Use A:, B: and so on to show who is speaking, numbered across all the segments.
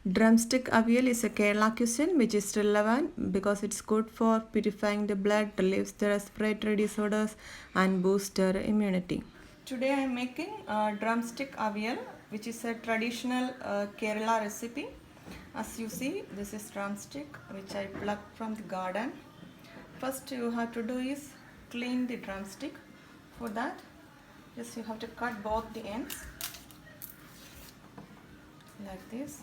A: Drumstick avial is a Kerala cuisine which is relevant because it's good for purifying the blood, relieves the respiratory disorders, and boosts our immunity. Today I am making drumstick avial, which is a traditional Kerala recipe. As you see, this is drumstick which I plucked from the garden. First you have to do is clean the drumstick. For that, just you have to cut both the ends like this.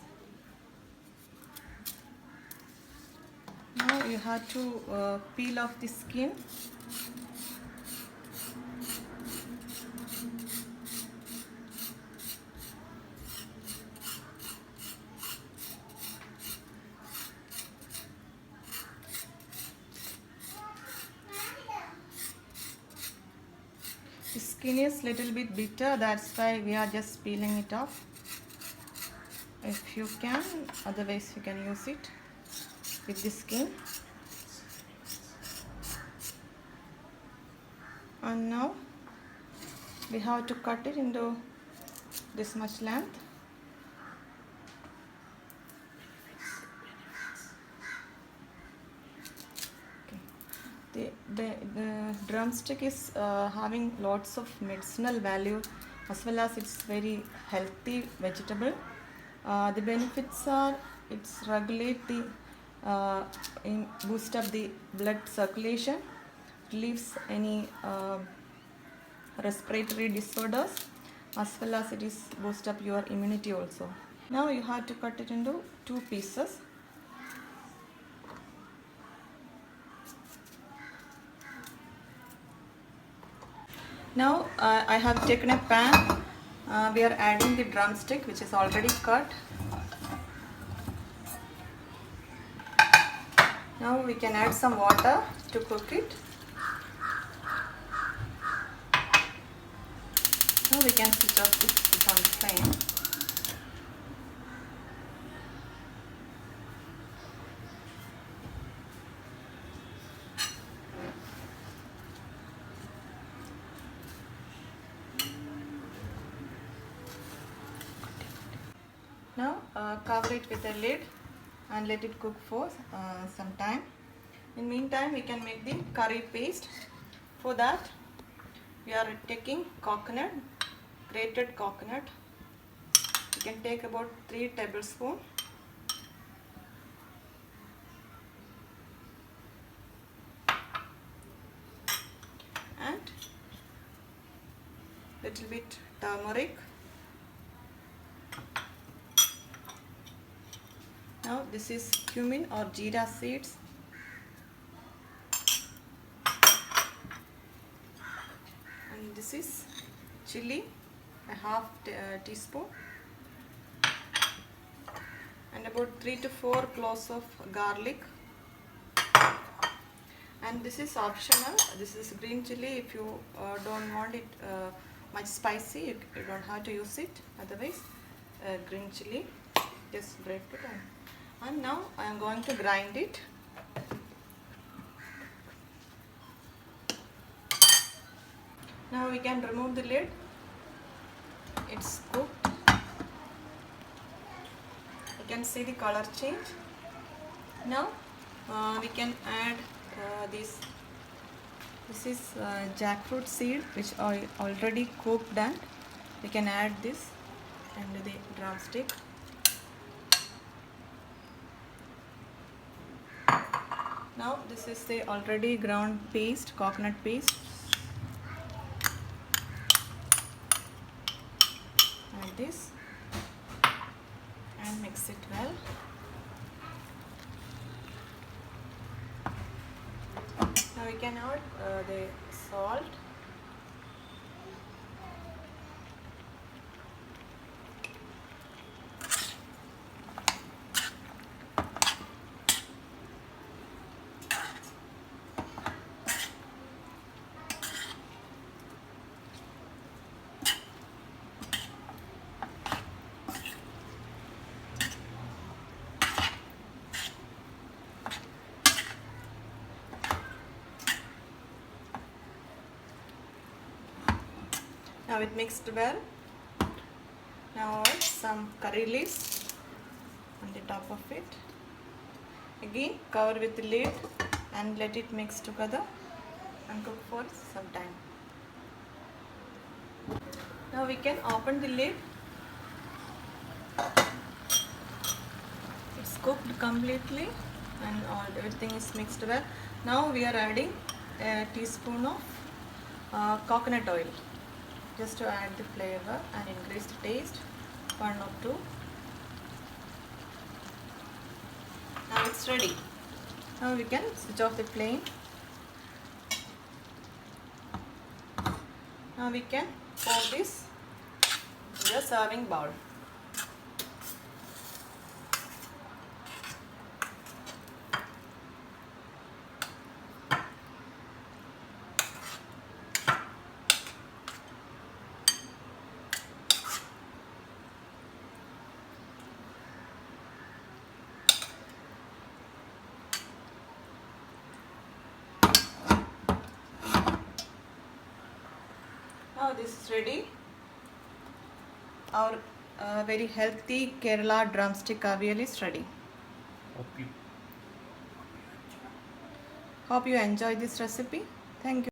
A: Now you have to peel off the skin. The skin is little bit bitter, that's why we are just peeling it off. If you can, otherwise you can use it with the skin. And now we have to cut it into this much length. The drumstick is having lots of medicinal value, as well as it's very healthy vegetable. The benefits are it's regulate the boost up the blood circulation, relieves any respiratory disorders, as well as it is boost up your immunity also. Now you have to cut it into 2 pieces. Now I have taken a pan. We are adding the drumstick which is already cut. Now we can add some water to cook it. Now we can switch off this on the flame. Now cover it with a lid and let it cook for some time. In meantime, we can make the curry paste. For that, we are taking coconut, grated coconut. You can take about 3 tablespoons. And little bit turmeric. Now this is cumin or jeera seeds. And this is chili, a half teaspoon. And about 3 to 4 cloves of garlic. And this is optional. This is green chili. If you don't want it much spicy, you don't have to use it. Otherwise, green chili, just break it on. And now I am going to grind it. Now we can remove the lid. It's cooked. You can see the color change. Now we can add this. This is jackfruit seed which I already cooked, and we can add this into the drumstick. Now this is the already ground paste, coconut paste. Add this and mix it well. Now we can add the salt. Now it mixed well. Now add some curry leaves on the top of it. Again cover with the lid and let it mix together and cook for some time. Now we can open the lid. It's cooked completely and everything is mixed well. Now we are adding a teaspoon of coconut oil just to add the flavor and increase the taste. 1 or 2. Now it's ready. Now we can switch off the flame. Now we can pour this in the serving bowl. Now this is ready. Our very healthy Kerala drumstick avial is ready. Hope you enjoy this recipe. Thank you.